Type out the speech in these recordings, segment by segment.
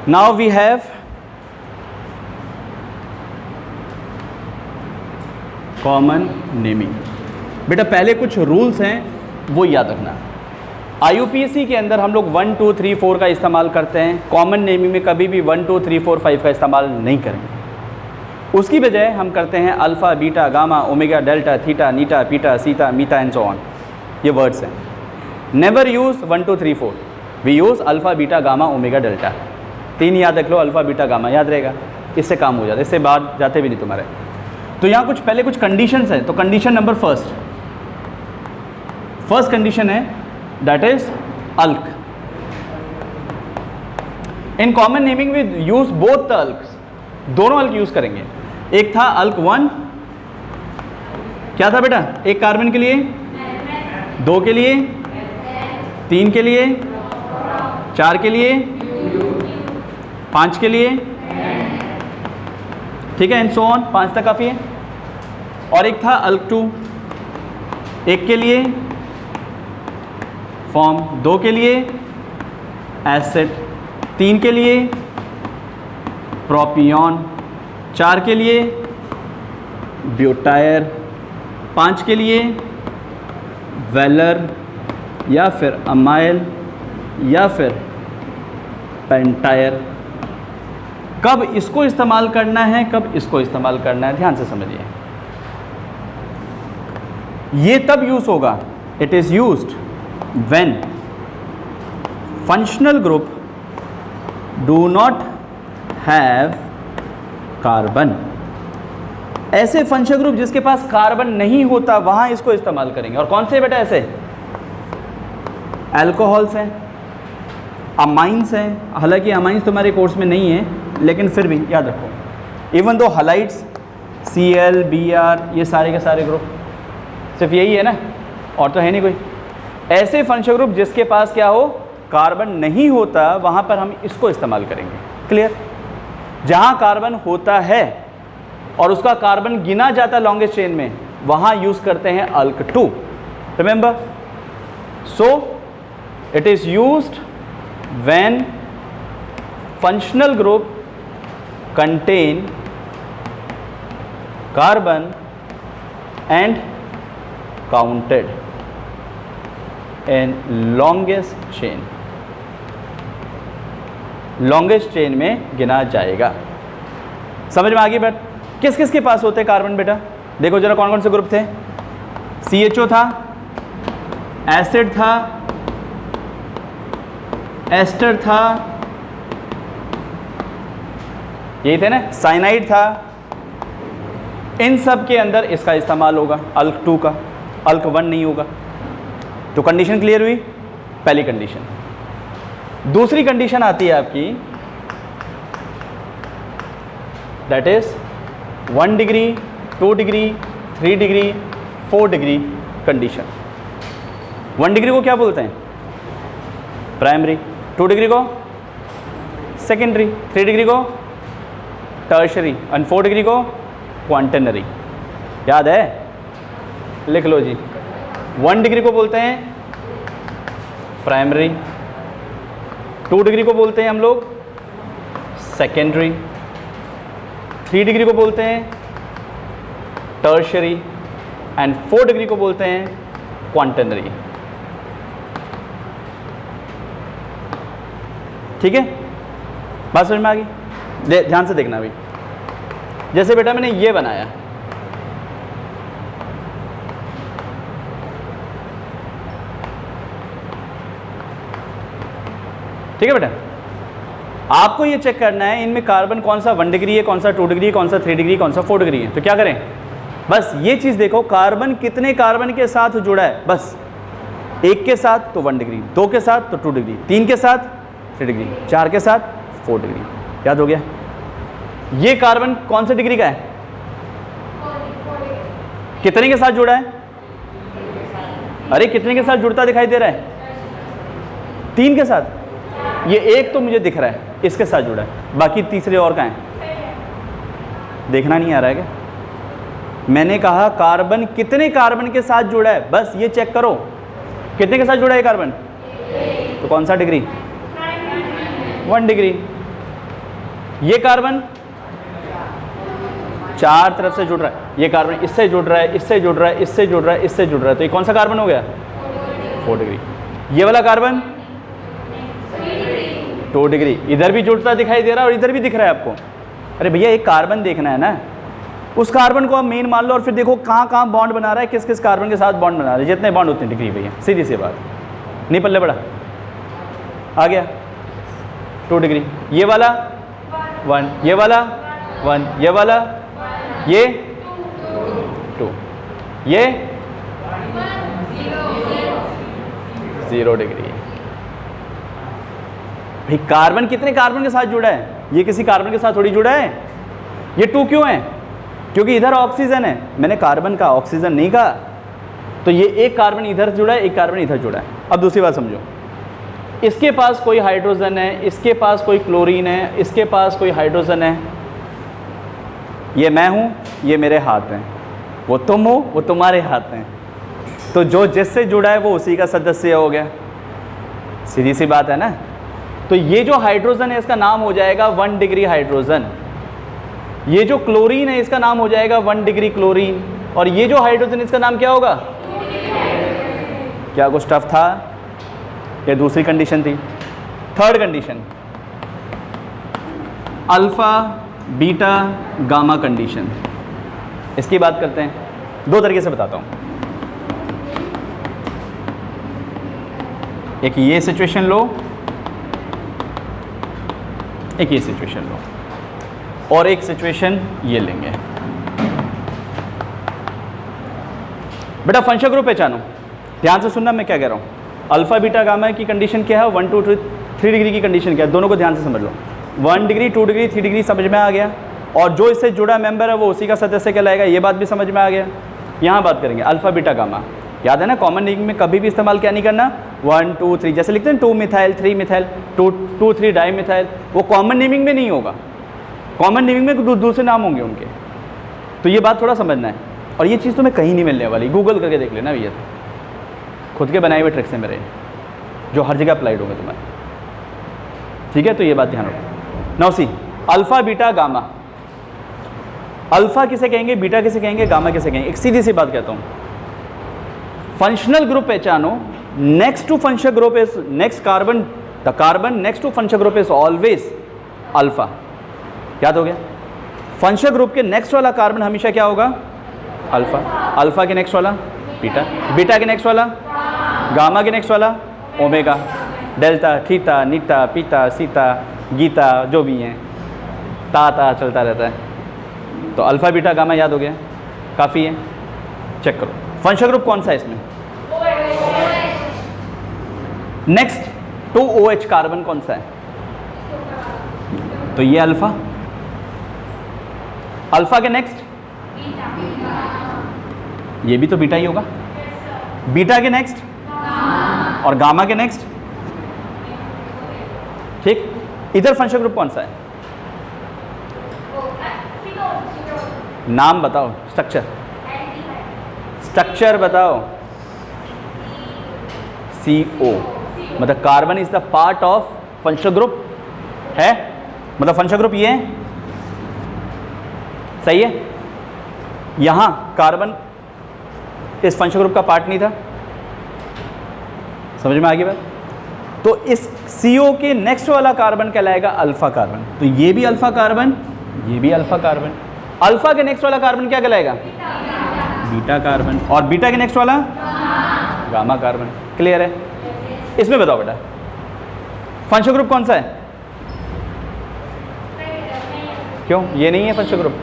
Now we have common naming. बेटा पहले कुछ रूल्स हैं वो याद रखना। IUPAC के अंदर हम लोग 1 2 3 4 का इस्तेमाल करते हैं, कॉमन नेमिंग में कभी भी 1 2 3 4 5 का इस्तेमाल नहीं करेंगे। उसकी बजाय हम करते हैं alpha, beta, gamma, omega, delta, theta, नीटा, पीटा, सीटा, मीटा एंड सो ऑन। ये वर्ड्स हैं। Never use 1 2 3 4, we use alpha, beta, gamma, omega, delta. 3 याद रख लो, अल्फ़ा, बीटा, गामा याद रहेगा, इससे काम हो जाता है, इससे बाहर जाते भी नहीं तुम्हारे। तो यहाँ कुछ पहले कुछ कंडीशंस हैं। तो कंडीशन नंबर फर्स्ट कंडीशन है that is alk. In common naming we use both the alks, दोनों अल्क यूज करेंगे। एक था अल्क 1, क्या था बेटा? एक कार्बन के लिए, 2 के लिए, 3 के लिए, 4 के लिए, 5 के लिए, ठीक है, एंड सो ऑन, 5 तक काफ़ी है। और एक था अल्क 2, 1 के लिए फॉर्म, 2 के लिए एसिड, 3 के लिए प्रोपियन, 4 के लिए ब्यूटायर, 5 के लिए वेलर या फिर अमाइल या फिर पेंटायर। कब इसको इस्तेमाल करना है, कब इसको इस्तेमाल करना है, ध्यान से समझिए। ये तब यूज होगा, it is used when functional group do not have carbon। ऐसे फंक्शनल ग्रुप जिसके पास कार्बन नहीं होता वहां इसको इस्तेमाल करेंगे। और कौन से बेटा ऐसे? अल्कोहल्स हैं, अमाइंस हैं। हालांकि अमाइंस तुम्हारे कोर्स में नहीं है, लेकिन फिर भी याद रखो। Even though halides, Cl, Br, ये सारे के सारे ग्रुप सिर्फ यही है ना, और तो है नहीं कोई। ऐसे फंक्शनल ग्रुप जिसके पास क्या हो, कार्बन नहीं होता, वहां पर हम इसको इस्तेमाल करेंगे। क्लियर? जहां कार्बन होता है और उसका कार्बन गिना जाता है लॉन्गेस्ट चेन में, वहां यूज करते हैं अल्क 2। Remember, so it is used when functional group contain carbon and counted in longest chain. Longest chain में गिना जाएगा। समझ में आ गई बात? किस किस के पास होते हैं कार्बन बेटा? देखो जरा कौन कौन से ग्रुप थे। CHO था, एसिड था, एस्टर था, यही थे ना, साइनाइड था। इन सब के अंदर इसका इस्तेमाल होगा, अल्क 2 का, अल्क 1 नहीं होगा। तो कंडीशन क्लियर हुई, पहली कंडीशन। दूसरी कंडीशन आती है आपकी, that is 1 degree, 2 degree, 3 degree, 4 degree condition. 1 degree को क्या बोलते हैं? प्राइमरी। 2 डिग्री को सेकेंडरी, 3 डिग्री को टर्शरी, और 4 डिग्री को क्वांटनरी। याद है? लिख लो जी। 1 डिग्री को बोलते हैं प्राइमरी, 2 डिग्री को बोलते हैं हम लोग सेकेंडरी, 3 डिग्री को बोलते हैं टर्शरी, एंड 4 डिग्री को बोलते हैं क्वांटनरी। ठीक है, बात समझ में आ गई? ध्यान से देखना भाई। जैसे बेटा मैंने ये बनाया, ठीक है बेटा, आपको ये चेक करना है इनमें कार्बन कौन सा 1 डिग्री है, कौन सा 2 डिग्री है, कौन सा 3 डिग्री, कौन सा 4 डिग्री है। तो क्या करें, बस ये चीज़ देखो, कार्बन कितने कार्बन के साथ जुड़ा है। बस 1 के साथ तो 1 डिग्री, 2 के साथ तो 2 डिग्री, 3 के साथ 3 डिग्री, 4 के साथ 4 डिग्री। याद हो गया? ये कार्बन कौन से डिग्री का है, कितने के साथ जुड़ा है? अरे कितने के साथ जुड़ता दिखाई दे रहा है? 3 के साथ। ये एक तो मुझे दिख रहा है, इसके साथ जुड़ा है, बाकी तीसरे और कहाँ हैं? देखना नहीं आ रहा है क्या? मैंने कहा कार्बन कितने कार्बन के साथ जुड़ा है, बस ये चेक करो कितने के साथ जुड़ा है कार्बन। तो कौन सा डिग्री? 1 डिग्री। ये कार्बन चार तरफ से जुड़ रहा है, ये कार्बन इससे जुड़ रहा है, इससे जुड़ रहा है, इससे जुड़ रहा है, इससे जुड़ रहा है, तो ये कौन सा कार्बन हो गया? 4 डिग्री। ये वाला कार्बन 2 डिग्री, इधर भी जुड़ता दिखाई दे रहा है और इधर भी दिख रहा है आपको। अरे भैया एक कार्बन देखना है ना, उस कार्बन को आप मेन मान लो और फिर देखो कहाँ कहाँ बॉन्ड बना रहा है, किस किस कार्बन के साथ बॉन्ड बना रहा है, जितने बॉन्ड उतनी डिग्री भैया, सीधी सी बात, नहीं पल्ले बड़ा आ गया 2 डिग्री। ये वाला 1, ये वाला 1, ये वाला ये 2, ये 0 डिग्री। भाई कार्बन कितने कार्बन के साथ जुड़ा है? ये किसी कार्बन के साथ थोड़ी जुड़ा है। ये 2 क्यों है? क्योंकि इधर ऑक्सीजन है, मैंने कार्बन का ऑक्सीजन नहीं कहा, तो ये एक कार्बन इधर जुड़ा है, एक कार्बन इधर जुड़ा है। अब दूसरी बात समझो, इसके पास कोई हाइड्रोजन है, इसके पास कोई क्लोरीन है, इसके पास कोई हाइड्रोजन है, ये मैं हूँ, ये मेरे हाथ हैं, वो तुम हो, वो तुम्हारे हाथ हैं, तो जो जिससे जुड़ा है वो उसी का सदस्य हो गया, सीधी सी बात है ना। तो ये जो हाइड्रोजन है इसका नाम हो जाएगा 1 डिग्री हाइड्रोजन, ये जो क्लोरीन है इसका नाम हो जाएगा 1 डिग्री क्लोरीन, और ये जो हाइड्रोजन इसका नाम क्या होगा? क्या कुछ टफ था? ये दूसरी कंडीशन थी। Third condition, alpha beta gamma condition, इसकी बात करते हैं। 2 तरीके से बताता हूं, एक ये सिचुएशन लो, एक ये सिचुएशन लो, और एक सिचुएशन ये लेंगे। बेटा फंक्शन ग्रुप पहचानो, ध्यान से सुनना मैं क्या कह रहा हूँ। अल्फा बीटा गामा की कंडीशन क्या है, 1 2 3 डिग्री की कंडीशन क्या है, दोनों को ध्यान से समझ लो। 1 डिग्री 2 डिग्री 3 डिग्री समझ में आ गया, और जो इससे जुड़ा मेंबर है वो उसी का सदस्य कहलाएगा, ये बात भी समझ में आ गया। यहाँ बात करेंगे अल्फा बीटा गामा, याद है ना, कॉमन नेमिंग में कभी भी इस्तेमाल क्या नहीं करना, 1 2 3 जैसे लिखते हैं 2 मिथाइल 3 मिथाइल 2 3 डाई मिथाइल, वो कॉमन नेमिंग में नहीं होगा, कॉमन नेमिंग में दूसरे नाम होंगे उनके। तो ये बात थोड़ा समझना है, और ये चीज़ तुम्हें कहीं नहीं मिलने वाली, गूगल करके देख लेना भैया, खुद के बनाए हुए ट्रिक्स हैं मेरे, जो हर जगह अप्लाइड होंगे तुम्हारे, ठीक है। तो ये बात ध्यान रखो। Now see alpha beta gamma, alpha किसे कहेंगे, बीटा किसे कहेंगे, गामा किसे कहेंगे? एक सीधी सी बात कहता हूँ, फंक्शनल ग्रुप पहचानो, next to functional group is next carbon, the carbon next to functional group is always alpha, याद हो गया। फंक्शनल ग्रुप के नेक्स्ट वाला कार्बन हमेशा क्या होगा? अल्फा, अल्फा के नेक्स्ट वाला बीटा, बीटा के नेक्स्ट वाला गामा, के नेक्स्ट वाला ओमेगा, डेल्टा थीटा नीटा पीटा सीता गीता जो भी हैं, ता चलता रहता है। तो अल्फा बीटा गामा याद हो गया, काफ़ी है। चेक करो फंक्शनल ग्रुप कौन सा है इसमें, नेक्स्ट टू OH कार्बन कौन सा है? तो ये अल्फा, अल्फा के नेक्स्ट ये भी तो बीटा ही होगा, बीटा के नेक्स्ट और गामा के नेक्स्ट, ठीक। इधर फंक्शनल ग्रुप कौन सा है? नाम बताओ, स्ट्रक्चर, स्ट्रक्चर बताओ। CO, मतलब carbon is the part of functional group है, मतलब फंक्शनल ग्रुप ये है, सही है। यहां कार्बन इस फंक्शनल ग्रुप का पार्ट नहीं था, समझ में आ गई बात। तो इस CO के नेक्स्ट वाला कार्बन कहलाएगा अल्फा कार्बन, तो ये भी अल्फा कार्बन, ये भी अल्फा कार्बन। अल्फा के नेक्स्ट वाला कार्बन क्या कहलाएगा? बीटा कार्बन, और बीटा के नेक्स्ट वाला गामा कार्बन। क्लियर है? इसमें बताओ बेटा फंक्शनल ग्रुप कौन सा है? क्यों ये नहीं है functional group?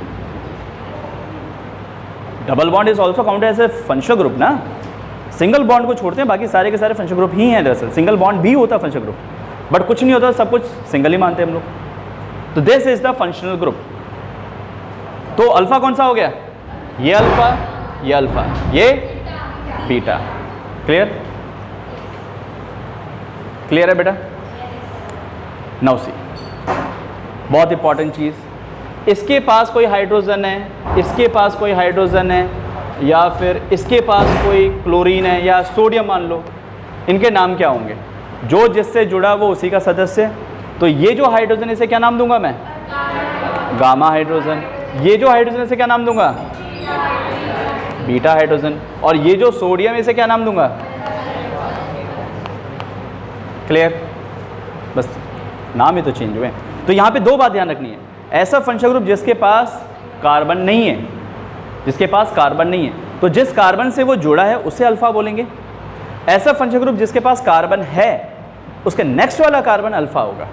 Double bond is also counted as a functional group ना, सिंगल बॉन्ड को छोड़ते हैं बाकी सारे के सारे फंक्शनल ग्रुप ही हैं। दरअसल सिंगल बॉन्ड भी होता है फंक्शनल ग्रुप, बट कुछ नहीं होता, सब कुछ सिंगल ही मानते हैं हम लोग। तो this is the functional group. तो अल्फा कौन सा हो गया? ये अल्फा, ये अल्फा, ये बीटा। क्लियर? क्लियर है बेटा? नाउ सी बहुत इंपॉर्टेंट चीज़, इसके पास कोई हाइड्रोजन है, इसके पास कोई हाइड्रोजन है, या फिर इसके पास कोई क्लोरीन है या सोडियम मान लो, इनके नाम क्या होंगे? जो जिससे जुड़ा वो उसी का सदस्य। तो ये जो हाइड्रोजन इसे क्या नाम दूंगा मैं? Gamma hydrogen. ये जो हाइड्रोजन इसे क्या नाम दूंगा? Beta hydrogen. और ये जो सोडियम इसे क्या नाम दूंगा? क्लियर? बस नाम ही तो चेंज हुए। तो यहाँ पे दो बात ध्यान रखनी है, ऐसा फंक्शनल ग्रुप जिसके पास कार्बन नहीं है, जिसके पास कार्बन नहीं है, तो जिस कार्बन से वो जुड़ा है उसे अल्फा बोलेंगे। ऐसा फंक्शनल ग्रुप जिसके पास कार्बन है, उसके नेक्स्ट वाला कार्बन अल्फा होगा।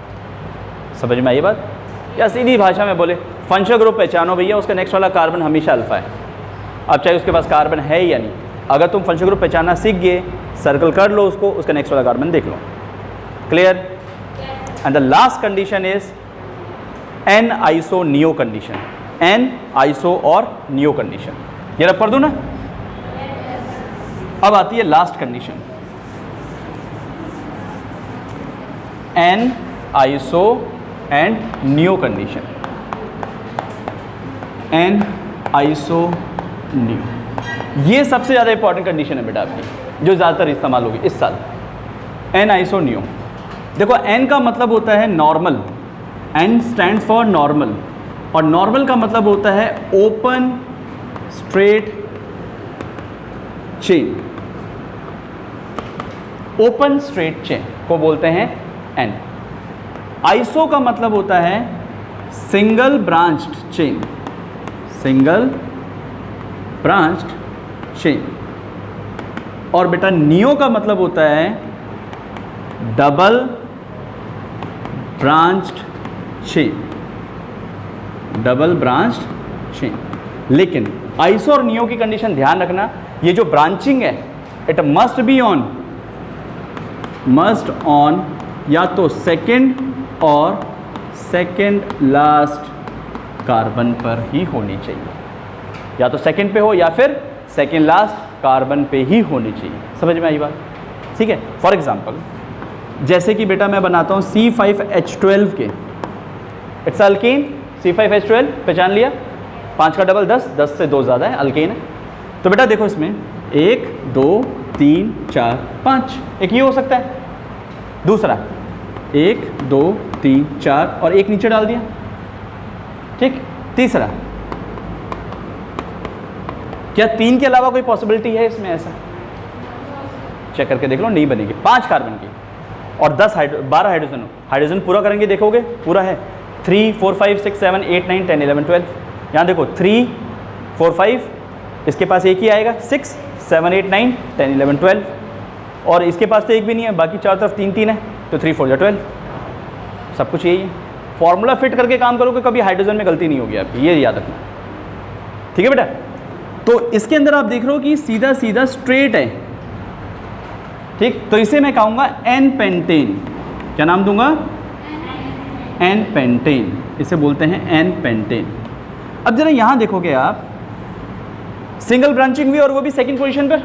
समझ में आई बात? या सीधी भाषा में बोले, फंक्शनल ग्रुप पहचानो भैया, उसका नेक्स्ट वाला कार्बन हमेशा अल्फा है। अब चाहे उसके पास कार्बन है या नहीं, अगर तुम फंक्शनल ग्रुप पहचानना सीख गए, सर्कल कर लो उसको, उसका नेक्स्ट वाला कार्बन देख लो। Clear? And the last condition is an iso neo condition. An iso और नियो कंडीशन, ये रब कर दूं ना। अब आती है last condition, an iso and neo condition. An iso neo, ये सबसे ज़्यादा इंपॉर्टेंट कंडीशन है बेटा आपकी, जो ज़्यादातर इस्तेमाल होगी इस साल। एन आइसो नियो, देखो एन का मतलब होता है normal, N stand for normal, और नॉर्मल का मतलब होता है open straight chain. Open straight chain को बोलते हैं एन। आइसो का मतलब होता है single branched chain, single branched chain. और बेटा नियो का मतलब होता है double branched chain, double branched chain. लेकिन आइसो और नियो की कंडीशन ध्यान रखना, ये जो ब्रांचिंग है it must be on, must on या तो सेकंड और सेकंड लास्ट कार्बन पर ही होनी चाहिए, या तो सेकंड पे हो या फिर सेकंड लास्ट कार्बन पे ही होनी चाहिए। समझ में आई बात? ठीक है। फॉर एग्जांपल जैसे कि बेटा मैं बनाता हूँ C5H12 के, इट्स अल्केन। C5H12 पहचान लिया, 5 का डबल 10, 10 से 2 ज़्यादा है, अल्केन है। तो बेटा देखो इसमें 1 2 3 4 5, एक ये हो सकता है। दूसरा 1 2 3 4 और एक नीचे डाल दिया, ठीक। तीसरा, क्या 3 के अलावा कोई पॉसिबिलिटी है इसमें? ऐसा चेक करके देख लो, नहीं बनेगी। 5 कार्बन की और 12 हाइड्रोजन हो, हाइड्रोजन पूरा करेंगे, देखोगे पूरा है। 3 4 5 6 7 8 9 10 11 12। यहाँ देखो 3 4 5, इसके पास एक ही आएगा, 6 7 8 9 10 11 12। और इसके पास तो एक भी नहीं है, बाकी चारों तरफ 3 3 है, तो 3 4 12। सब कुछ यही है। फॉर्मूला फिट करके काम करोगे, कभी हाइड्रोजन में गलती नहीं होगी आपकी, ये याद रखना। ठीक है बेटा? तो इसके अंदर आप देख रहे हो कि सीधा सीधा स्ट्रेट है, ठीक। तो इसे मैं कहूँगा एन पेंटेन। क्या नाम दूंगा? एन पेंटेन, इसे बोलते हैं एन पेंटेन। अब जरा यहाँ देखोगे आप, सिंगल ब्रांचिंग हुई और वो भी सेकंड पोजीशन पर,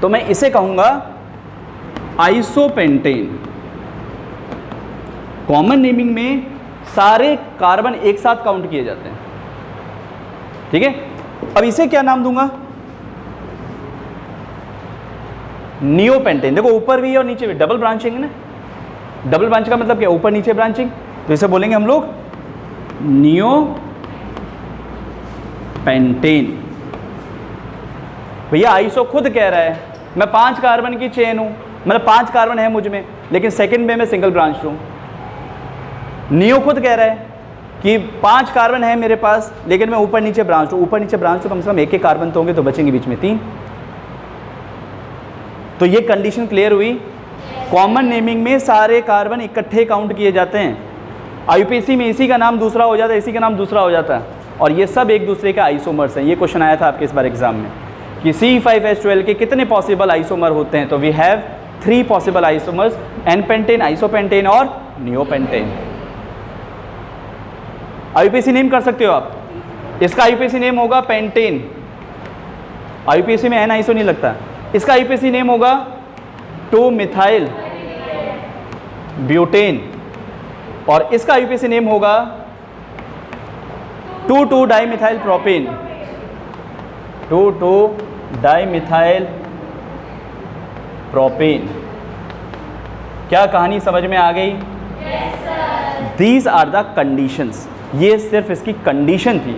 तो मैं इसे कहूँगा आइसोपेंटेन। कॉमन नेमिंग में सारे कार्बन एक साथ काउंट किए जाते हैं, ठीक है। अब इसे क्या नाम दूंगा? नियोपेंटेन। देखो ऊपर भी और नीचे भी, डबल ब्रांचिंग है ना। डबल ब्रांच का मतलब क्या? ऊपर नीचे ब्रांचिंग, तो इसे बोलेंगे हम लोग नियोपेंटेन। भैया आइसो खुद कह रहा है मैं 5 कार्बन की चेन हूं, मतलब 5 कार्बन है मुझ में, लेकिन सेकंड में मैं सिंगल ब्रांच हूं। नियो खुद कह रहा है कि 5 कार्बन है मेरे पास, लेकिन मैं ऊपर नीचे ब्रांच हूँ। ऊपर नीचे ब्रांच तो कम से कम एक कार्बन तो होंगे, तो बचेंगे बीच में 3। तो ये कंडीशन क्लियर हुई। कॉमन नेमिंग में सारे कार्बन इकट्ठे काउंट किए जाते हैं। आईयूपीएसी में इसी का नाम दूसरा हो जाता है, इसी का नाम दूसरा हो जाता है, और ये सब एक दूसरे के आइसोमर्स हैं। ये क्वेश्चन आया था आपके इस बार एग्जाम में कि C5H12 के कितने पॉसिबल आइसोमर होते हैं? तो we have 3 possible isomers, N pentane, isopentane और नियोपेंटेन। आईयूपीएसी नेम कर सकते हो आप। इसका आईयूपीएसी नेम होगा पेंटेन। आईयूपीएसी में एन आइसो नहीं लगता। इसका आईयूपीएसी नेम होगा 2 मिथाइल ब्यूटेन, और इसका आईयूपीएसी नेम होगा 2 डाइमिथाइल प्रोपेन। 2 dimethyl propane. क्या कहानी समझ में आ गई? These are the conditions. ये सिर्फ इसकी कंडीशन थी।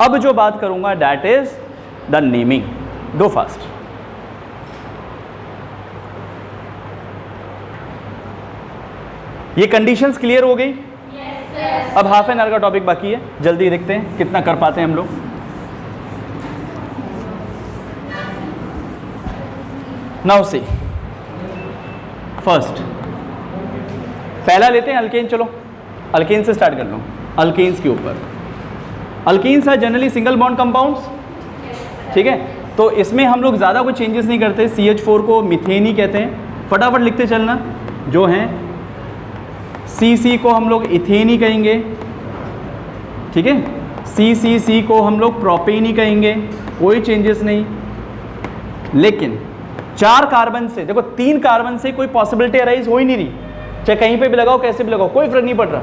अब जो बात करूंगा that is the naming. Go fast. ये कंडीशंस क्लियर हो गई? अब हाफ एन आवर का टॉपिक बाकी है, जल्दी देखते हैं कितना कर पाते हैं हम लोग। नाउ सी फर्स्ट, पहला लेते हैं अल्केन। चलो अल्केन से स्टार्ट कर लो। अल्केन्स के ऊपर, alkanes are generally single bond compounds, ठीक है। तो इसमें हम लोग ज़्यादा कोई चेंजेस नहीं करते। CH4 को मीथेन ही कहते हैं, फटाफट लिखते चलना। जो हैं CC को हम लोग इथेन ही कहेंगे, ठीक है। CCC को हम लोग प्रोपेन ही कहेंगे, कोई चेंजेस नहीं। लेकिन 4 कार्बन से, देखो 3 कार्बन से कोई पॉसिबिलिटी अराइज हो ही नहीं रही, चाहे कहीं पे भी लगाओ कैसे भी लगाओ कोई फर्क नहीं पड़ रहा।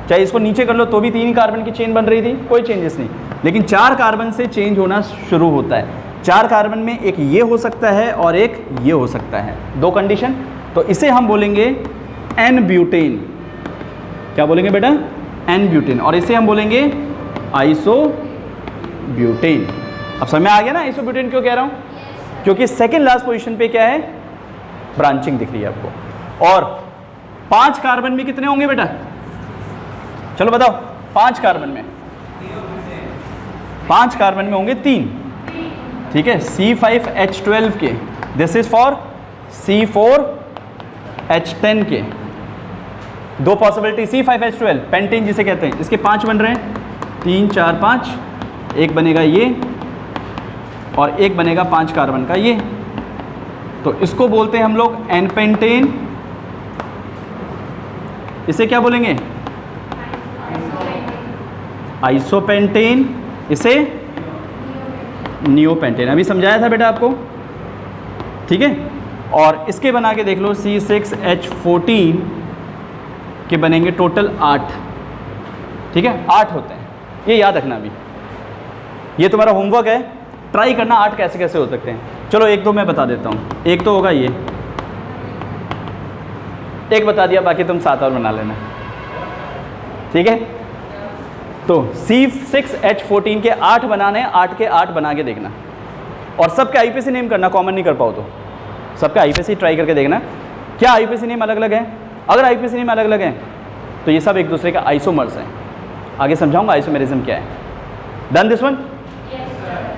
चाहे इसको नीचे कर लो तो भी 3 कार्बन की चेन बन रही थी, कोई चेंजेस नहीं। लेकिन 4 कार्बन से चेंज होना शुरू होता है। 4 कार्बन में एक ये हो सकता है और एक ये हो सकता है, 2 कंडीशन। तो इसे हम बोलेंगे एन ब्यूटेन। क्या बोलेंगे बेटा? N butane. और इसे हम बोलेंगे आइसो ब्यूटेन। अब समझ में आ गया ना आइसो ब्यूटेन क्यों कह रहा हूँ? क्योंकि सेकेंड लास्ट पोजीशन पे क्या है? ब्रांचिंग दिख रही है आपको। और 5 कार्बन में कितने होंगे बेटा? चलो बताओ। 5 कार्बन में, 5 कार्बन में होंगे 3, ठीक है। C5H12 के, दिस इज फॉर C4H10 के। 2 पॉसिबिलिटी, C5H12 पेंटेन जिसे कहते हैं, इसके 5 बन रहे हैं, 3 4 5। एक बनेगा ये और एक बनेगा 5 कार्बन का ये। तो इसको बोलते हैं हम लोग एन पेंटेन। इसे क्या बोलेंगे? आइसोपेंटेन। इसे नियोपेंटेन। अभी समझाया था बेटा आपको, ठीक है। और इसके बना के देख लो, C6H14 के बनेंगे टोटल 8, ठीक है। 8 होते हैं, ये याद रखना। अभी ये तुम्हारा होमवर्क है, ट्राई करना 8 कैसे कैसे हो सकते हैं। चलो 1 2 मैं बता देता हूँ। एक तो होगा ये, एक बता दिया, बाकी तुम 7 और बना लेना, ठीक है। तो C6H14 के 8 बनाने, 8 के 8 बना के देखना। और सबके IPC नेम करना, कॉमन नहीं कर पाओ तो सबके IPC ट्राई करके देखना क्या IPC नेम अलग अलग है। अगर IPC नेम अलग अलग हैं तो ये सब एक दूसरे का आइसोमर्स हैं। आगे समझाऊंगा आइसोमेरिज्म क्या है। Done this one?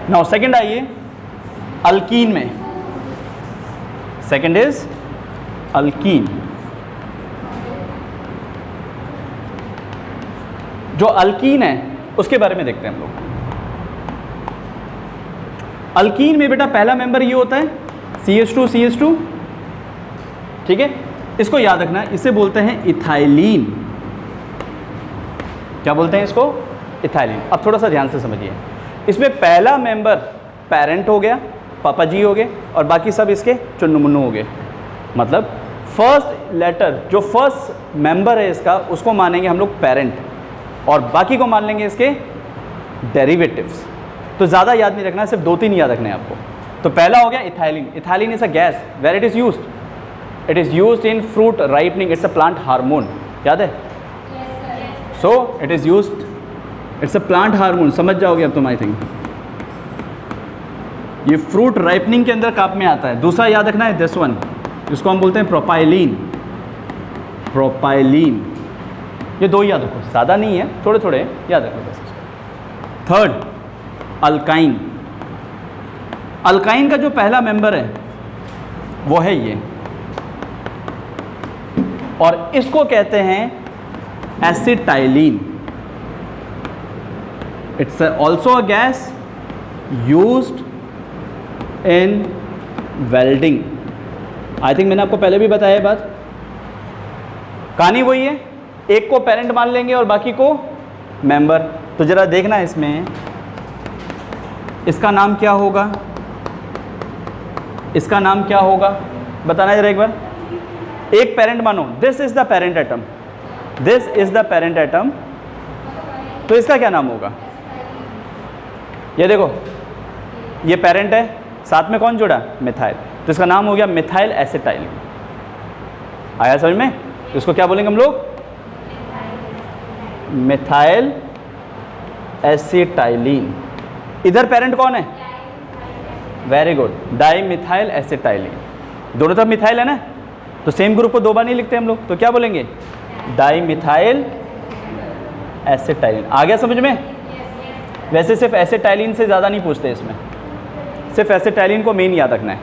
Now second आइए अल्कीन में। Second is alkyne. जो अल्कीन है उसके बारे में देखते हैं हम लोग। अल्कीन में बेटा पहला मेंबर ये होता है CH2, ठीक है। इसको याद रखना, इसे बोलते हैं इथाइलिन। क्या बोलते हैं इसको? इथाइलिन। अब थोड़ा सा ध्यान से समझिए, इसमें पहला मेंबर पेरेंट हो गया, पापा जी हो गए, और बाकी सब इसके चुन्नू मुन्नू हो गए। मतलब फर्स्ट लेटर जो फर्स्ट मेंबर है इसका, उसको मानेंगे हम लोग पेरेंट, और बाकी को मान लेंगे इसके डेरिवेटिव्स। तो ज़्यादा याद नहीं रखना, सिर्फ 2-3 याद रखने हैं आपको। तो पहला हो गया ethylene. Ethylene is a gas, where it is used? It is used in fruit ripening. It's a plant hormone, याद है? So it is used, it's a plant hormone. समझ जाओगे अब तुम, आई थिंक। ये फ्रूट राइपनिंग के अंदर काम में आता है। दूसरा याद रखना है दिस वन, जिसको हम बोलते हैं प्रोपाइलिन। प्रोपाइलिन, ये 2 याद रखो, ज़्यादा नहीं है, थोड़े थोड़े याद रखो बस। Third alkyne. अल्काइन का जो पहला मेंबर है वो है ये, और इसको कहते हैं acetylene. It's also a gas used in welding. I think मैंने आपको पहले भी बताया ये बात। कहानी वही है, एक को पेरेंट मान लेंगे और बाकी को मेंबर। तो जरा देखना इसमें, इसका नाम क्या होगा, इसका नाम क्या होगा, बताना जरा एक बार। एक पेरेंट मानो, this is the parent atom, this is the parent atom, तो इसका क्या नाम होगा? ये देखो, ये पेरेंट है, साथ में कौन जुड़ा? मिथाइल। तो इसका नाम हो गया मिथाइल एसिटाइलिन। आया समझ में? तो इसको क्या बोलेंगे हम लोग? Methyl acetylene. इधर पेरेंट कौन है? Very good, di methyl acetylene. दोनों तरफ मिथाइल है ना, तो सेम ग्रुप को दो बार नहीं लिखते हम लोग, तो क्या बोलेंगे? Di methyl acetylene. आ गया समझ में? वैसे सिर्फ एसिटाइलिन से ज़्यादा नहीं पूछते इसमें, सिर्फ एसिटाइलिन को मेन याद रखना है,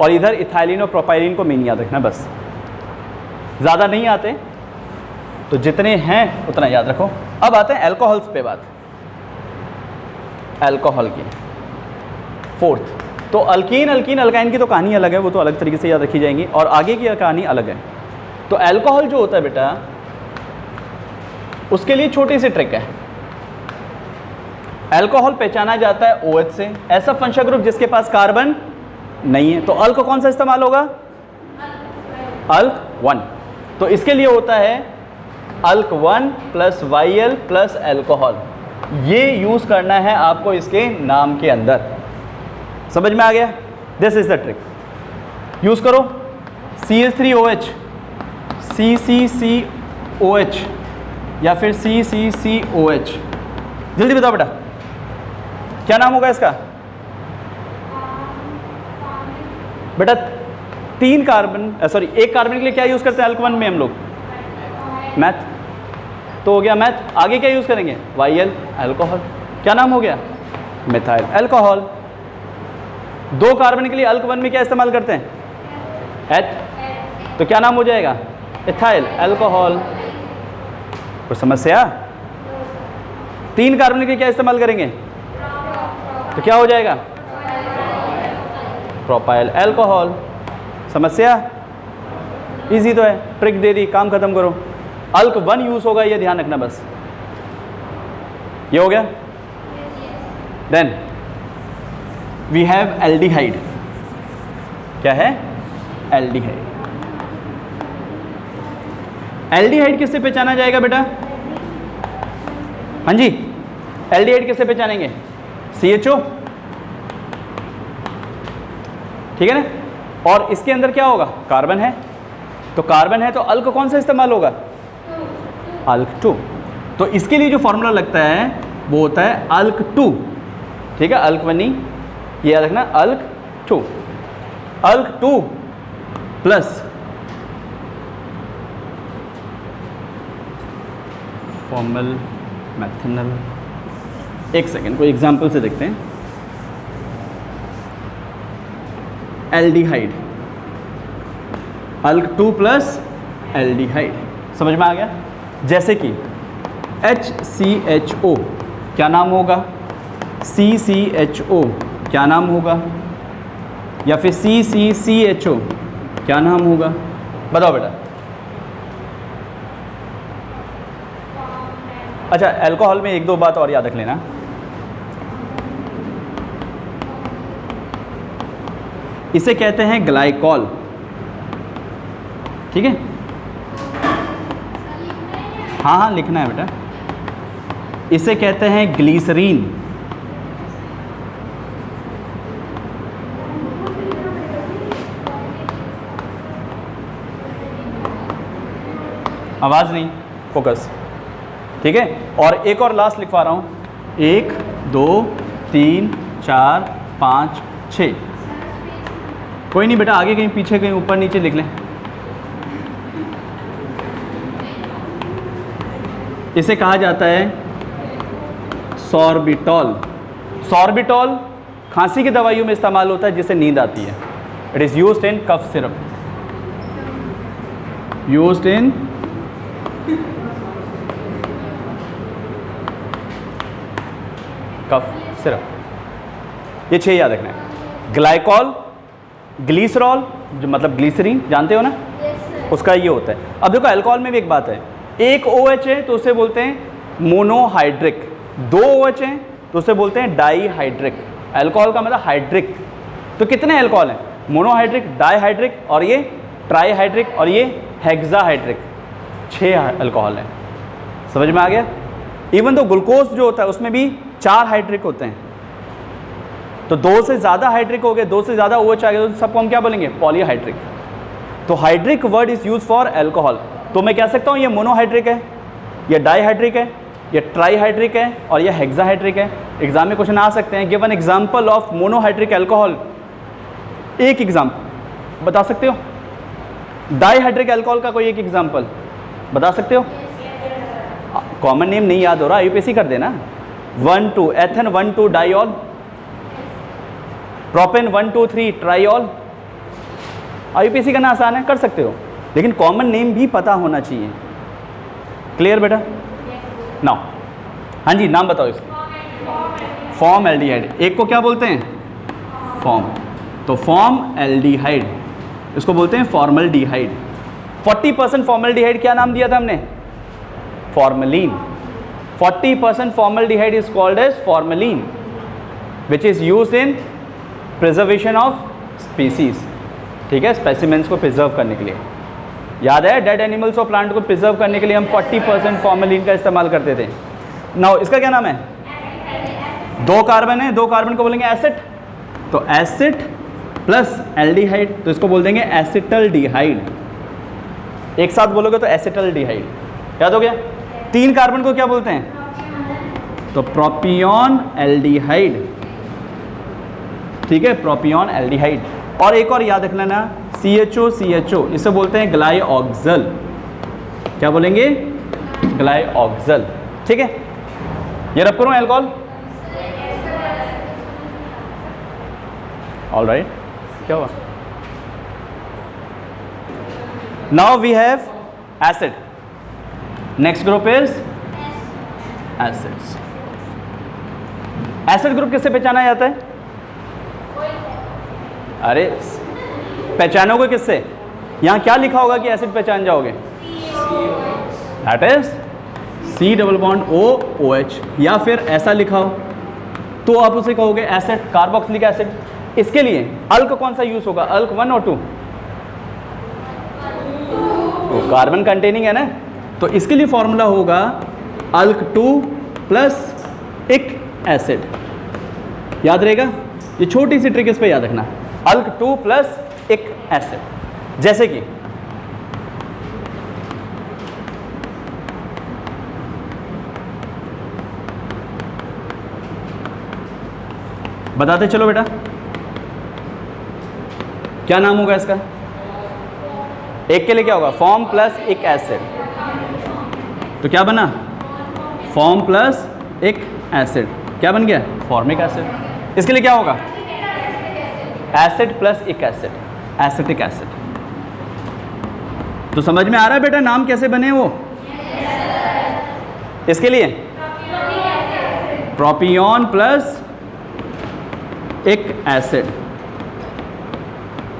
और इधर इथाइलिन और प्रोपाइलिन को मेन याद रखना है, बस ज़्यादा नहीं आते, तो जितने हैं उतना याद रखो। अब आते हैं एल्कोहल्स पे बात, एल्कोहल की फोर्थ। तो अल्कीन अल्कीन अल्काइन की तो कहानी अलग है, वो तो अलग तरीके से याद रखी जाएंगी, और आगे की कहानी अलग है। तो एल्कोहल जो होता है बेटा, उसके लिए छोटी सी ट्रिक है। एल्कोहल पहचाना जाता है OH से, ऐसा फंक्शनल ग्रुप जिसके पास कार्बन नहीं है, तो अल्क कौन सा इस्तेमाल होगा? अल्क 1। तो इसके लिए होता है अल्क 1 प्लस YL प्लस एल्कोहल। ये यूज करना है आपको इसके नाम के अंदर। समझ में आ गया? This is the trick. Use करो CH3OH, CCCOH या फिर CCCOH। जल्दी बताओ बेटा, क्या नाम होगा इसका? बेटा 3 कार्बन, सॉरी 1 कार्बन के लिए क्या यूज करते हैं अल्क 1 में हम लोग? मैथ। तो हो गया मैथ। आगे क्या यूज करेंगे? YL alcohol. क्या नाम हो गया? Methyl alcohol. 2 कार्बन के लिए अल्क 1 में क्या इस्तेमाल करते हैं? H। तो क्या नाम हो जाएगा? Ethyl alcohol. कोई समस्या? 3 कार्बन के लिए क्या इस्तेमाल करेंगे? तो क्या हो जाएगा? Propyl alcohol. समस्या? इजी तो है, ट्रिक दे दी, काम खत्म करो। अल्क 1 यूज होगा, ये ध्यान रखना बस। ये हो गया। Then we have aldehyde. क्या है? एल्डिहाइड। एल्डिहाइड किससे पहचाना जाएगा बेटा? हाँ जी, एल्डिहाइड किससे पहचानेंगे? CHO, ठीक है ना। और इसके अंदर क्या होगा? कार्बन है, तो कार्बन है तो अल्क कौन सा इस्तेमाल होगा? अल्क 2। तो इसके लिए जो फॉर्मूला लगता है वो होता है अल्क 2, ठीक है, अल्क 1 नहीं, ये याद रखना, अल्क 2। अल्क 2 प्लस फॉर्मल मैथनल। एक सेकेंड, कोई एग्जाम्पल से देखते हैं। एल्डिहाइड, अल्क 2 प्लस एल्डिहाइड, समझ में आ गया? जैसे कि HCHO क्या नाम होगा? CCHO क्या नाम होगा? या फिर CCCHO क्या नाम होगा? बताओ बेटा। अच्छा, अल्कोहल में 1-2 बात और याद रख लेना। इसे कहते हैं ग्लाइकॉल, ठीक है? हाँ हाँ लिखना है बेटा। इसे कहते हैं ग्लीसरीन। आवाज नहीं, फोकस, ठीक है? और एक और लास्ट लिखवा रहा हूं। 1 2 3 4 5 6। कोई नहीं बेटा, आगे कहीं पीछे कहीं ऊपर नीचे लिख लें। इसे कहा जाता है सॉर्बिटॉल। सॉर्बिटॉल खांसी की दवाइयों में इस्तेमाल होता है जिससे नींद आती है। It is used in cough syrup, used in cough syrup. ये 6 याद रखना है। ग्लाइकॉल, ग्लीसरॉल जो मतलब ग्लीसरीन, जानते हो ना? yes, उसका ये होता है। अब देखो अल्कोहल में भी एक बात है, एक OH है तो उसे बोलते हैं मोनोहाइड्रिक, 2 OH हैं तो उसे बोलते हैं डाईहाइड्रिक। अल्कोहल का मतलब हाइड्रिक। तो कितने अल्कोहल हैं? मोनोहाइड्रिक, डाईहाइड्रिक और ये ट्राईहाइड्रिक और ये हेक्साहाइड्रिक। 6 अल्कोहल हैं। समझ में आ गया? इवन तो ग्लूकोज जो होता है उसमें भी 4 हाइड्रिक होते हैं। तो 2 से ज़्यादा हाइड्रिक हो गए, 2 से ज़्यादा OH आ गए तो सबको हम क्या बोलेंगे? पॉलीहाइड्रिक। तो hydric word is use for alcohol. तो मैं कह सकता हूँ ये मोनोहाइड्रिक है, या डाईहाइड्रिक है, ये ट्राईहाइड्रिक है और ये हेक्साहाइड्रिक है। एग्जाम में क्वेश्चन आ सकते हैं, give an example of monohydric alcohol, एक एग्जाम्पल बता सकते हो। डाईहाइड्रिक अल्कोहल का कोई एक एग्जाम्पल बता सकते हो। कॉमन नेम नहीं याद हो रहा, यूपीएससी कर देना। 1,2 एथेन, 1,2 डाइऑल, प्रोपेन 1,2,3 ट्राइऑल। यूपीएससी करना आसान है, कर सकते हो, लेकिन कॉमन नेम भी पता होना चाहिए। क्लियर बेटा? नाउ हाँ जी, नाम बताओ इसका। फॉर्म एल्डिहाइड, एक को क्या बोलते हैं? फॉर्म। तो फॉर्म एल्डिहाइड, इसको बोलते हैं फॉर्मल्डिहाइड। 40% फॉर्मल्डिहाइड क्या नाम दिया था हमने? Formalin. 40% formaldehyde is called as formalin, which is used in preservation of species. ठीक है, स्पेसिमेंट्स को प्रिजर्व करने के लिए। याद है, डेड एनिमल्स और प्लांट को प्रिजर्व करने के लिए हम 40% फॉर्मलिन का इस्तेमाल करते थे। नाउ इसका क्या नाम है? 2 कार्बन है, 2 कार्बन को बोलेंगे एसिड। तो एसिड प्लस एल्डिहाइड, तो इसको बोल देंगे एसिटल्डिहाइड। एक साथ बोलोगे तो एसिटल्डिहाइड, याद हो गया। 3 कार्बन को क्या बोलते हैं? तो प्रोपियोन एल्डिहाइड। ठीक है, प्रोपियोन एल्डिहाइड। और एक और याद रख लेना, CHO, CHO, इसे बोलते हैं ग्लाइऑक्सल। क्या बोलेंगे? ग्लाइऑक्सल। ठीक है, ये रब करूं एल्कोहल। ऑल राइट, क्या हुआ? Now we have acid. Next group is acids. Acid group किससे पहचाना जाता है? अरे पहचानोगे किससे? यहां क्या लिखा होगा कि एसिड पहचान जाओगे? That is C double bond OOH, या फिर ऐसा लिखा हो तो आप उसे कहोगे एसिड, कार्बोक्सिलिक एसिड। इसके लिए अल्क कौन सा यूज होगा? अल्क 1 और 2? तो कार्बन कंटेनिंग है ना, तो इसके लिए फॉर्मूला होगा अल्क 2 प्लस इक एसिड। याद रहेगा, ये छोटी सी ट्रिक इस पे याद रखना, अल्क 2 प्लस इक एसिड। जैसे कि बताते चलो बेटा, क्या नाम होगा इसका? एक के लिए क्या होगा? फॉर्म प्लस इक एसिड। तो क्या बना? फॉर्म प्लस इक एसिड। क्या बन गया? Formic acid. इसके लिए क्या होगा? एसिड प्लस इक एसिड, एसिटिक एसिड। तो समझ में आ रहा है बेटा नाम कैसे बने वो? इसके लिए प्रोपियोन प्लस इक एसिड,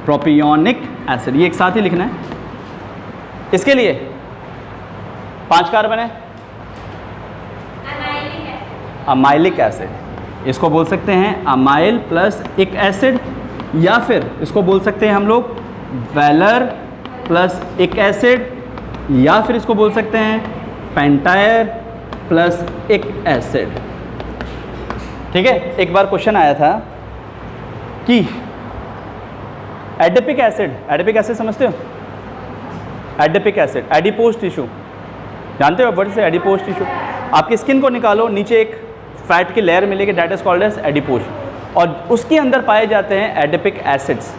प्रोपियोनिक एसिड, ये एक साथ ही लिखना है। इसके लिए 5 कार्बन है, अमाइलिक एसिड। इसको बोल सकते हैं अमाइल प्लस इक एसिड, या फिर इसको बोल सकते हैं हम लोग वेलर प्लस इक एसिड, या फिर इसको बोल सकते हैं पेंटायर प्लस इक एसिड। ठीक है, एक बार क्वेश्चन आया था कि एडिपिक एसिड, एडिपिक एसिड समझते हो? एडिपिक एसिड, एडिपोज टिश्यू, जानते हो वर्ड से? Adipose tissue. आपकी स्किन को निकालो, नीचे एक फैट की लेयर मिलेगी, that is called as adipose, और उसके अंदर पाए जाते हैं adipic acids.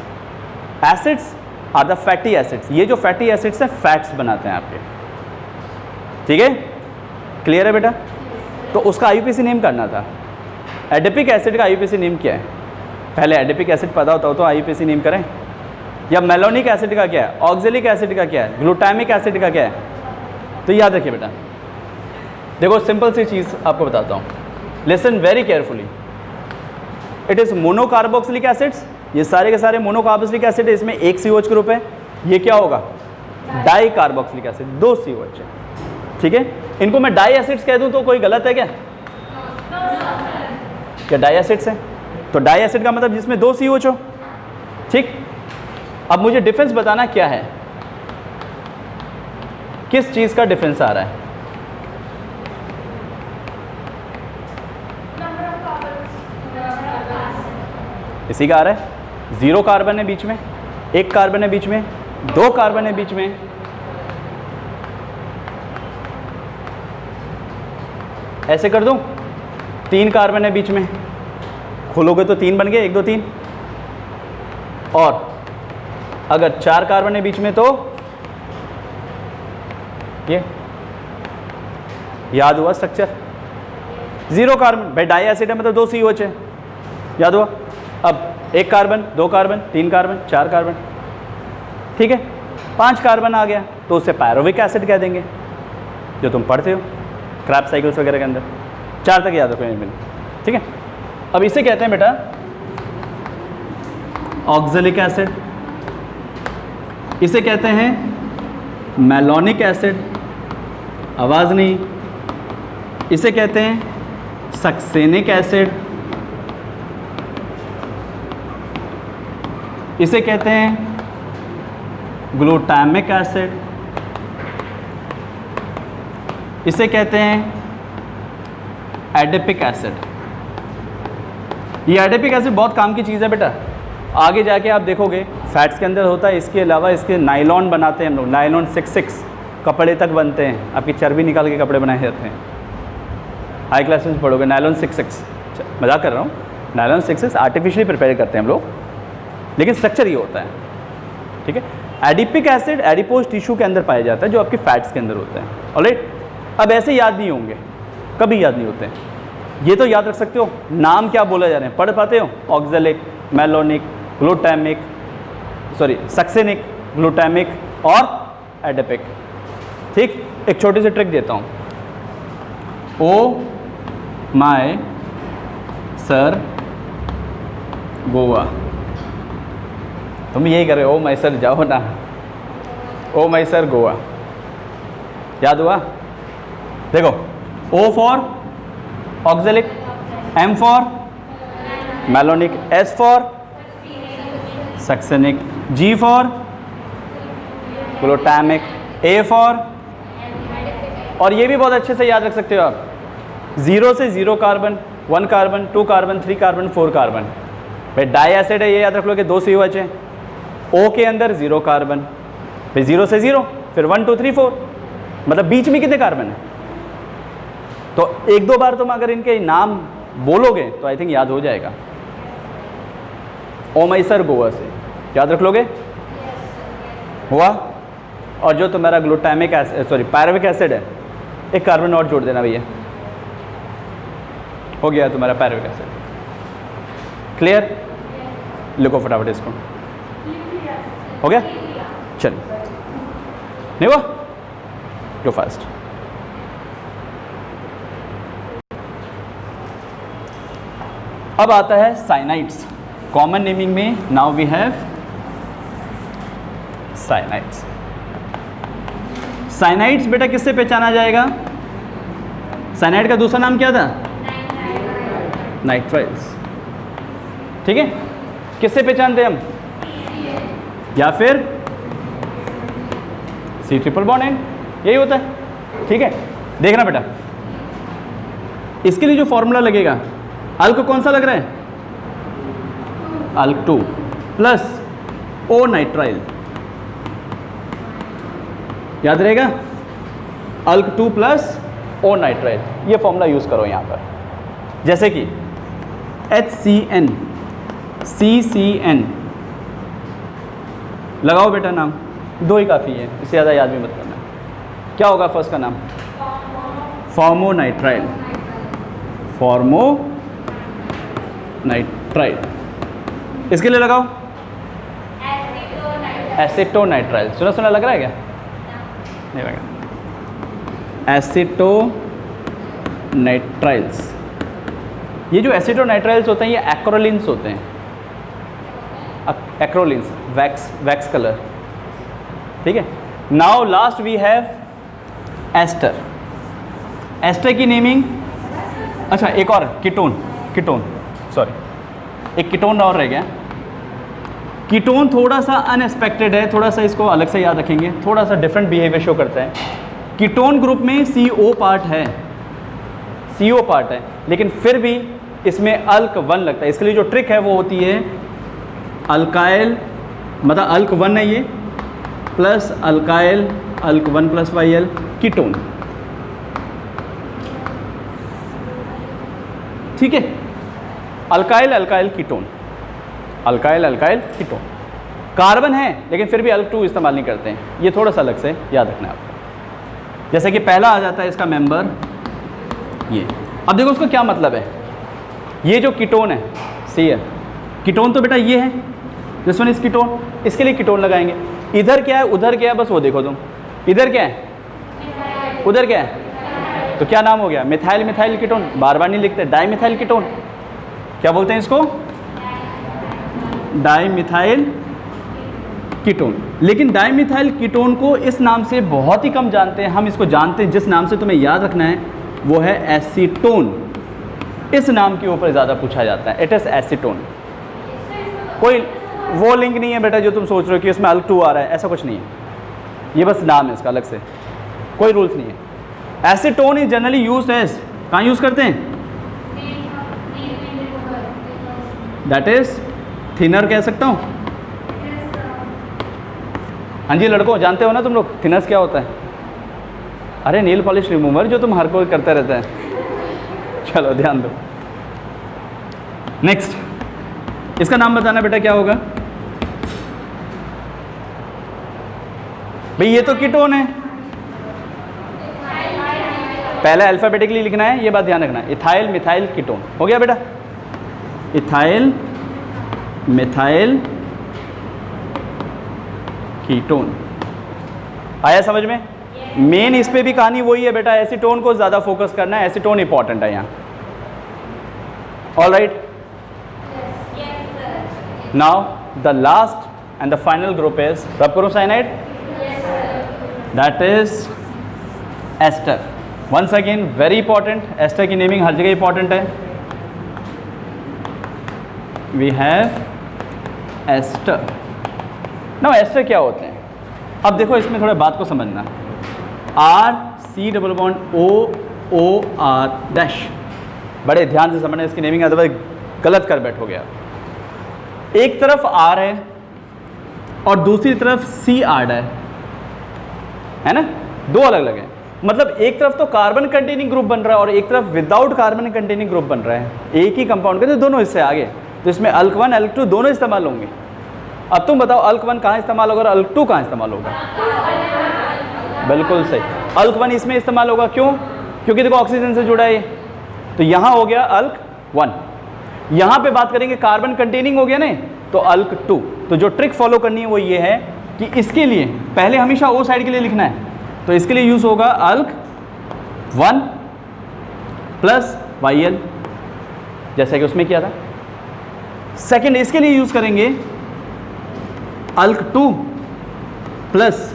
Acids are the fatty acids. ये जो फैटी एसिड्स हैं फैट्स बनाते हैं आपके। ठीक है, क्लियर है बेटा? तो उसका आईयूपीएसी नेम करना था। एडिपिक एसिड का आईयूपीएसी नेम क्या है? पहले एडिपिक एसिड पता होता हो तो आईयूपीएसी नेम करें। या मेलोनिक एसिड का क्या है? ऑक्जेलिक एसिड का क्या है? ग्लूटामिक एसिड का क्या है? तो याद रखिए बेटा, देखो सिंपल सी चीज़ आपको बताता हूँ, listen very carefully. It is monocarboxylic acids, ये सारे के सारे मोनोकार्बोक्सिलिक एसिड है, इसमें एक COH ग्रुप है। ये क्या होगा? डाई कार्बोक्सिलिक एसिड, 2 COH है। ठीक है, इनको मैं डाई एसिड्स कह दूँ तो कोई गलत है क्या? क्या डाई एसिड्स है? तो डाई एसिड का मतलब जिसमें 2 COH हो। ठीक, अब मुझे डिफरेंस बताना क्या है, किस चीज़ का डिफरेंस आ रहा है? इसी का आ रहा है। 0 कार्बन है बीच में, 1 कार्बन है बीच में, 2 कार्बन है बीच में। ऐसे कर दूं, 3 कार्बन है बीच में, खोलोगे तो 3 बन गए, 1 2 3। और अगर 4 कार्बन है बीच में तो ये याद हुआ स्ट्रक्चर, 0 कार्बन। भाई डाई एसिड है मतलब 2 COH है, याद हुआ। अब 1 कार्बन, 2 कार्बन, 3 कार्बन, 4 कार्बन, ठीक है। 5 कार्बन आ गया तो उसे पायरोविक एसिड कह देंगे, जो तुम पढ़ते हो क्रैब साइकिल्स वगैरह के अंदर। 4 तक याद रखो, ठीक है। अब इसे कहते हैं बेटा ऑक्जेलिक एसिड, इसे कहते हैं मैलोनिक एसिड, आवाज़ नहीं, इसे कहते हैं सक्सेनिक एसिड, इसे कहते हैं ग्लूटामिक एसिड, इसे कहते हैं एडिपिक एसिड। ये एडिपिक एसिड बहुत काम की चीज़ है बेटा, आगे जाके आप देखोगे फैट्स के अंदर होता है। इसके अलावा इसके नायलॉन बनाते हैं हम लोग, नायलॉन 6 कपड़े तक बनते हैं, आपकी चर्बी निकाल के कपड़े बनाए जाते हैं। हाई क्लास में पढ़ोगे नायलॉन 6, मजाक कर रहा हूँ। नायलॉन 6 आर्टिफिशियली प्रिपेयर करते हैं हम लोग, लेकिन स्ट्रक्चर ये होता है, ठीक है। एडिपिक एसिड एडिपोज टिश्यू के अंदर पाया जाता है, जो आपके फैट्स के अंदर होता है, ऑलराइट। अब ऐसे याद नहीं होंगे, कभी याद नहीं होते हैं, ये तो याद रख सकते हो नाम क्या बोला जा रहे हैं, पढ़ पाते हो। Oxalic, malonic, glutamic, sorry succinic, glutamic और एडिपिक, ठीक। एक छोटी सी ट्रिक देता हूँ, ओ माय सर गोवा, तुम यही कर रहे हो, ओ माय सर जाओ ना, ओ माय सर गोवा, याद हुआ। देखो O for oxalic, M for malonic, S for succinic, G for glutamic, A for, और ये भी बहुत अच्छे से याद रख सकते हो आप, 0 से 0 carbon, 1 carbon, 2 carbon, 3 carbon, 4 carbon. भाई डाई एसिड है, ये याद रख लो कि 2 COH है। O के अंदर 0 कार्बन, फिर 0 से 0, फिर 1 2 3 4, मतलब बीच में कितने कार्बन है। तो 1-2 बार तुम अगर इनके नाम बोलोगे तो आई थिंक याद हो जाएगा। ओ माय सर गोवा से याद रख लोगे, हुआ। और जो तुम्हारा glutamic acid, sorry pyruvic acid है, 1 कार्बन और जोड़ देना भैया, हो गया तुम्हारा पायरुविक एसिड। क्लियर, लिखो फटाफट इसको, हो गया। चलिए, नहीं हुआ, गो फास्ट। अब आता है साइनाइड्स, कॉमन नेमिंग में now we have cyanides. Cyanides बेटा किससे पहचाना जाएगा, साइनाइड का दूसरा नाम क्या था, नाइट्राइल्स, ठीक है। किससे पहचानते हम, या फिर C ट्रिपल बॉन्ड एंड, यही होता है, ठीक है। देखना बेटा, इसके लिए जो फॉर्मूला लगेगा, अल्क कौन सा लग रहा है, अल्क 2 प्लस O नाइट्राइल, याद रहेगा, अल्क 2 प्लस O नाइट्राइल, ये फॉर्मूला यूज करो यहां पर। जैसे कि HCN, CCN, लगाओ बेटा नाम, 2 ही काफ़ी है, इससे ज़्यादा याद भी मत करना। क्या होगा फर्स्ट का नाम, फॉर्मो नाइट्राइल, फॉर्मो नाइट्राइल। इसके लिए लगाओ एसिटोनाइट्राइल, सुना सुना लग रहा है क्या, नहीं लगा। एसिटोनाइट्राइल्स, ये जो एसिटोनाइट्राइल्स होते हैं ये एक्रोलिन्स होते हैं, एक्रोलिन्स, वैक्स कलर, ठीक है। Now last we have ester. Ester की नेमिंग, अच्छा एक और कीटोन, सॉरी एक कीटोन और रह गया। कीटोन थोड़ा सा अनएक्सपेक्टेड है, थोड़ा सा इसको अलग से याद रखेंगे, थोड़ा सा डिफरेंट बिहेवियर शो करता है। कीटोन ग्रुप में CO पार्ट है, CO पार्ट है, लेकिन फिर भी इसमें अल्क 1 लगता है। इसके लिए जो ट्रिक है वो होती है अल्काइल, मतलब अल्क 1 है ये, प्लस अल्काइल, अल्क 1 + YL कीटोन। ठीक है, alkyl alkyl ketone, alkyl alkyl ketone. Carbon है लेकिन फिर भी अल्क 2 इस्तेमाल नहीं करते हैं, ये थोड़ा सा अलग से याद रखना है आपको। जैसे कि पहला आ जाता है इसका मेंबर ये। अब देखो उसका क्या मतलब है, ये जो कीटोन है Cl, कीटोन तो बेटा ये है, दिस वन इज कीटोन, इसके लिए कीटोन लगाएंगे। इधर क्या है उधर क्या है बस वो देखो तुम, इधर क्या है उधर क्या है, तो क्या नाम हो गया, मिथाइल मिथाइल कीटोन। बार बार नहीं लिखते, डाई मिथाइल कीटोन। क्या बोलते हैं इसको, डाई मिथाइल कीटोन। लेकिन डाई मिथाइल कीटोन को इस नाम से बहुत ही कम जानते हैं, हम इसको जानते हैं जिस नाम से तुम्हें याद रखना है वो है एसीटोन। इस नाम के ऊपर ज़्यादा पूछा जाता है, इट इज़ एसीटोन। कोई वो लिंक नहीं है बेटा जो तुम सोच रहे हो कि इसमें अल्क 2 आ रहा है, ऐसा कुछ नहीं है, ये बस नाम है इसका अलग से, कोई रूल्स नहीं है। Acetone is generally used as, कहाँ यूज़ करते हैं, दैट इज थिनर कह सकता हूँ। हाँ जी लड़कों, जानते हो ना तुम लोग थिनर्स क्या होता है, अरे नील पॉलिश रिमूवर जो तुम हर कोई करते रहता है। चलो ध्यान दो, नेक्स्ट इसका नाम बताना बेटा क्या होगा। भाई ये तो कीटोन है, पहले अल्फाबेटिकली लिखना है, ये बात ध्यान रखना है। इथाइल मिथाइल कीटोन हो गया बेटा, इथाइल मिथाइल कीटोन। आया समझ में। मेन इस पे भी कहानी वही है बेटा, एसीटोन को ज़्यादा फोकस करना है, एसीटोन इंपॉर्टेंट है यहाँ। All right, now the last and the final group is रबकुरोसाइनाइड, that is ester. Once again very important, ester की नेमिंग हर जगह इंपॉर्टेंट है। We have ester. Now ester क्या होते हैं, अब देखो इसमें थोड़ा बात को समझना। R C double bond O O R dash, बड़े ध्यान से समझना इसकी नेमिंग, अदरवाइज गलत कर बैठोगे आप। एक तरफ आर है और दूसरी तरफ सी आर है ना, दो अलग अलग है। मतलब एक तरफ तो कार्बन कंटेनिंग ग्रुप बन रहा है और एक तरफ विदाउट कार्बन कंटेनिंग ग्रुप बन रहा है, एक ही कंपाउंड के, तो दोनों इससे आगे, तो इसमें अल्क 1 अल्क 2 दोनों इस्तेमाल होंगे। अब तुम बताओ अल्क 1 कहाँ इस्तेमाल होगा और अल्क 2 कहाँ इस्तेमाल होगा। बिल्कुल सही, अल्क 1 इसमें इस्तेमाल होगा, क्यों, क्योंकि देखो ऑक्सीजन से जुड़ा है ये, तो यहाँ हो गया अल्क 1। यहाँ पे बात करेंगे कार्बन कंटेनिंग हो गया ना, तो अल्क 2। तो जो ट्रिक फॉलो करनी है वो ये है कि इसके लिए पहले हमेशा ओ साइड के लिए लिखना है, तो इसके लिए यूज़ होगा अल्क 1 प्लस YL, जैसे कि उसमें किया था। सेकेंड इसके लिए यूज़ करेंगे अल्क 2 प्लस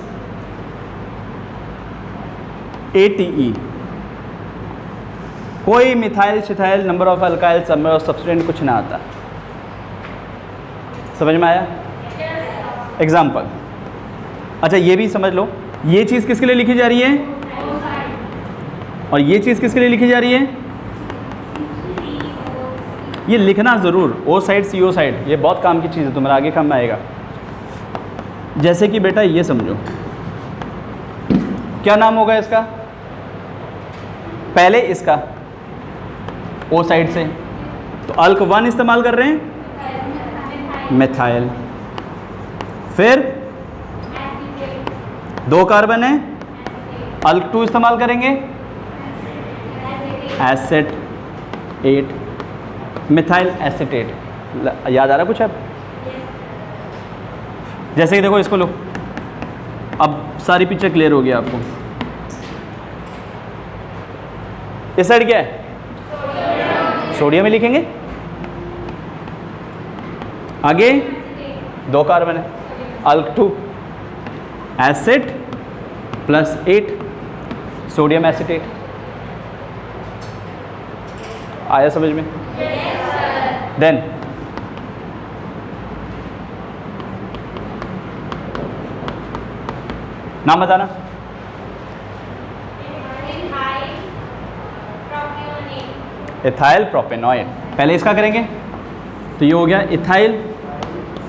ATE। कोई मिथाइल शिथाइल number of alkyl number of substituent कुछ ना आता, समझ में आया। एग्जाम्पल, अच्छा ये भी समझ लो, ये चीज़ किसके लिए लिखी जा रही है और ये चीज़ किसके लिए लिखी जा रही है, ये लिखना ज़रूर, ओ साइड सी ओ साइड, ये बहुत काम की चीज़ है, तुम्हारा आगे काम में आएगा। जैसे कि बेटा ये समझो, क्या नाम होगा इसका, पहले इसका ओ साइड से, तो अल्क 1 इस्तेमाल कर रहे हैं, मिथाइल, फिर 2 कार्बन है, अल्क 2 इस्तेमाल करेंगे, एसेटेट, मिथाइल एसेटेट। याद आ रहा कुछ अब, जैसे कि देखो इसको लो, अब सारी पिक्चर क्लियर हो गया आपको। इस साइड क्या है, सोडियम में लिखेंगे, आगे 2 कार्बन है, अल्क 2 एसिड प्लस 8 सोडियम एसिटेट। आया समझ में। देन नाम बताना, इथाइल प्रोपेनॉइड। पहले इसका करेंगे तो ये हो गया इथाइल,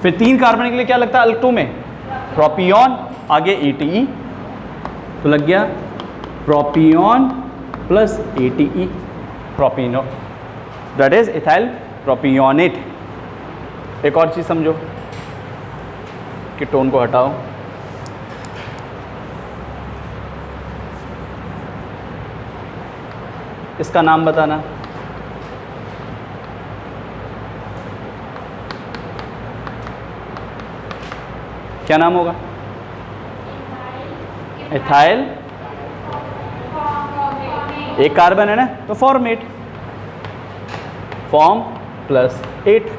फिर 3 कार्बन के लिए क्या लगता है अल्क 2 में, प्रोपियन, आगे ATE, तो लग गया प्रोपियन प्लस ATE, प्रोपिनो। That is ethyl propionate. एक और चीज़ समझो कि टोन को हटाओ, इसका नाम बताना। क्या नाम होगा? इथाइल, एक कार्बन है ना, तो फॉर्मेट, फॉर्म प्लस 8।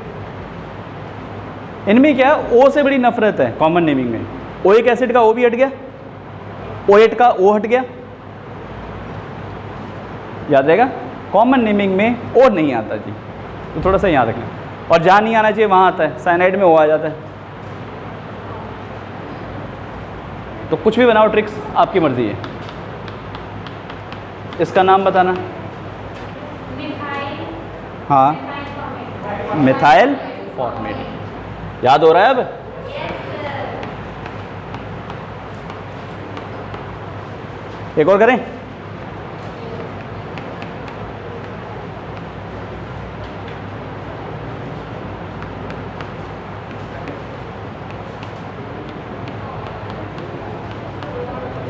इनमें क्या है, ओ से बड़ी नफरत है कॉमन नेमिंग में। ओइक एसिड का ओ भी हट गया, O8 का O हट गया, याद रहेगा। कॉमन नेमिंग में O नहीं आता जी, तो थोड़ा सा याद रखना। और जहाँ नहीं आना चाहिए वहाँ आता है, साइनाइड में O आ जाता है। तो कुछ भी बनाओ ट्रिक्स, आपकी मर्जी है। इसका नाम बताना। हाँ, मिथाइल फॉर्मेट। याद हो रहा है अब? एक और करें।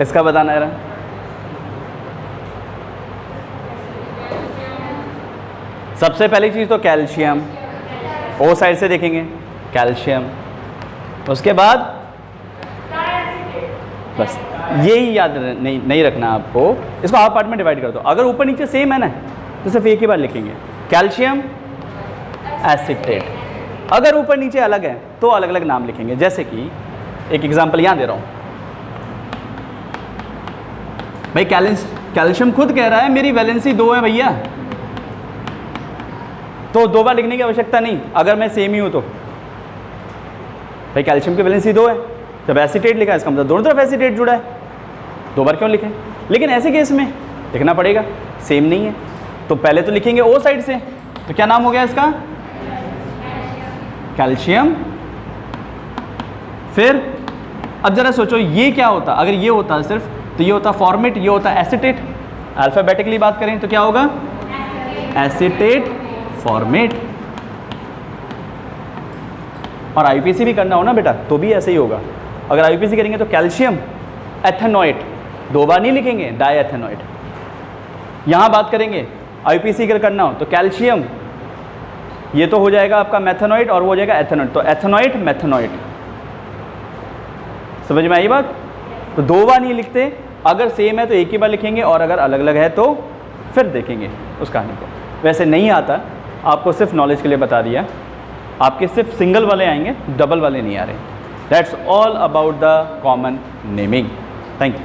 इसका बताना है। सबसे पहली चीज़ तो कैल्शियम, ओ साइड से देखेंगे कैल्शियम। उसके बाद बस यही याद नहीं रखना आपको, इसको हाफ पार्ट में डिवाइड कर दो। अगर ऊपर नीचे सेम है ना तो सिर्फ एक ही बार लिखेंगे, कैल्शियम एसिटेट। अगर ऊपर नीचे अलग है तो अलग अलग नाम लिखेंगे। जैसे कि एक एग्जांपल यहाँ दे रहा हूँ भाई, कैल्शियम खुद कह रहा है मेरी वैलेंसी 2 है भैया, तो 2 बार लिखने की आवश्यकता नहीं अगर मैं सेम ही हूँ तो। भाई कैल्शियम की वैलेंसी 2 है, जब एसिटेट लिखा है इसका मतलब दोनों तरफ एसिटेट जुड़ा है, 2 बार क्यों लिखें। लेकिन ऐसे केस में लिखना पड़ेगा, सेम नहीं है तो पहले तो लिखेंगे ओ साइड से। तो क्या नाम हो गया इसका? कैल्शियम। फिर अब जरा सोचो ये क्या होता, अगर ये होता सिर्फ तो ये होता फॉर्मेट, ये होता एसिटेट। अल्फाबेटिकली बात करें तो क्या होगा? Acetate format. और आईपीसी भी करना हो ना बेटा तो भी ऐसे ही होगा। अगर आईपीसी करेंगे तो कैल्शियम एथेनोएट, 2 बार नहीं लिखेंगे, डाई एथेनोएट। यहाँ बात करेंगे आईपीसी अगर करना हो तो कैल्शियम, ये तो हो जाएगा आपका मेथेनोइट और वो हो जाएगा एथेनोइट, तो एथेनोइट मेथेनोइट। समझ में आई बात? तो 2 बार नहीं लिखते, अगर सेम है तो एक ही बार लिखेंगे और अगर अलग अलग है तो फिर देखेंगे उस कहानी को। वैसे नहीं आता, आपको सिर्फ नॉलेज के लिए बता दिया। आपके सिर्फ सिंगल वाले आएंगे, डबल वाले नहीं आ रहे। That's all about the common naming. Thank you.